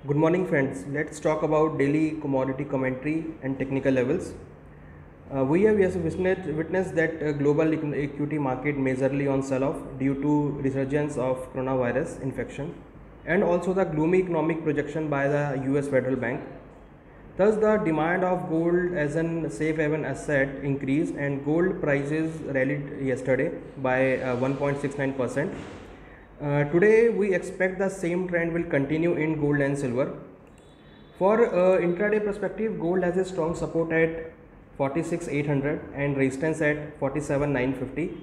Good morning friends, let's talk about daily commodity commentary and technical levels. We have witnessed that global equity market majorly on sell-off due to resurgence of coronavirus infection and also the gloomy economic projection by the US Federal Bank. Thus the demand of gold as an safe haven asset increased and gold prices rallied yesterday by 1.69%. Today we expect the same trend will continue in gold and silver. For intraday perspective, gold has a strong support at 46,800 and resistance at 47,950.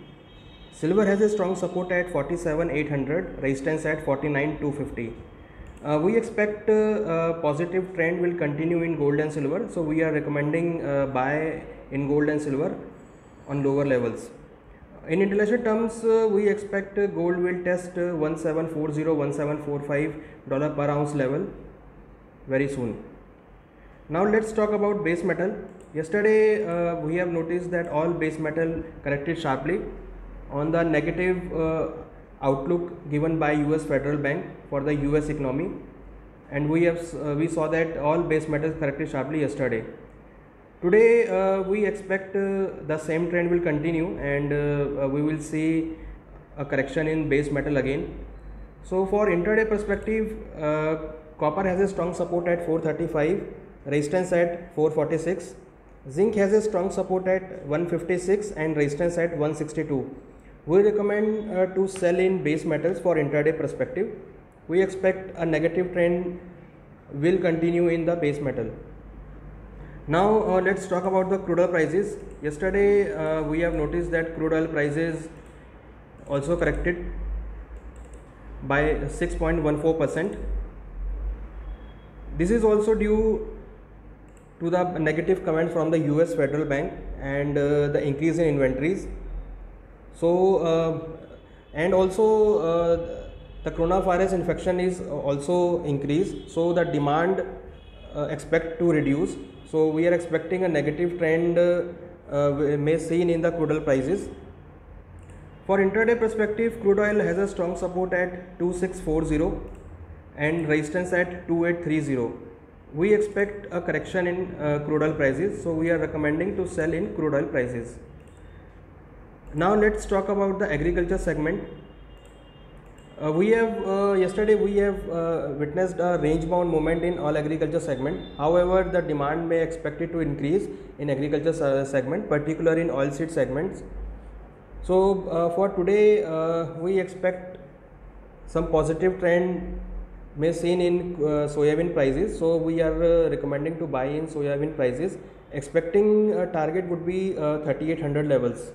Silver has a strong support at 47,800, resistance at 49,250. We expect a positive trend will continue in gold and silver, so we are recommending buy in gold and silver on lower levels. In international terms, we expect gold will test 1740 1745 dollar per ounce level very soon. Now let's talk about base metal. Yesterday we have noticed that all base metal corrected sharply on the negative outlook given by US Federal Bank for the US economy, and we saw that all base metals corrected sharply yesterday. Today we expect the same trend will continue, and we will see a correction in base metal again. So for intraday perspective, copper has a strong support at 435, resistance at 446. Zinc has a strong support at 156 and resistance at 162. We recommend to sell in base metals for intraday perspective. We expect a negative trend will continue in the base metal. Now let's talk about the crude oil prices. Yesterday we have noticed that crude oil prices also corrected by 6.14%. This is also due to the negative comment from the US Federal Bank and the increase in inventories. So and also the coronavirus infection is also increased, so the demand expect to reduce. So we are expecting a negative trend may seen in the crude oil prices. For intraday perspective, crude oil has a strong support at 2640 and resistance at 2830. We expect a correction in crude oil prices, so we are recommending to sell in crude oil prices. Now let's talk about the agriculture segment. Yesterday we have witnessed a range bound movement in all agriculture segment. However, the demand may expected to increase in agriculture segment, particularly in oilseed segments. So for today we expect some positive trend may seen in soybean prices. So we are recommending to buy in soybean prices. Expecting target would be 3800 levels.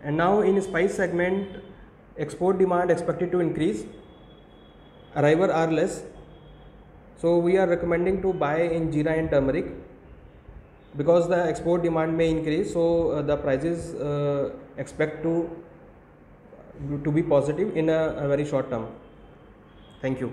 And now in spice segment, export demand expected to increase, arrival are less, so we are recommending to buy in jeera and turmeric because the export demand may increase, so the prices expect to be positive in a very short term. Thank you.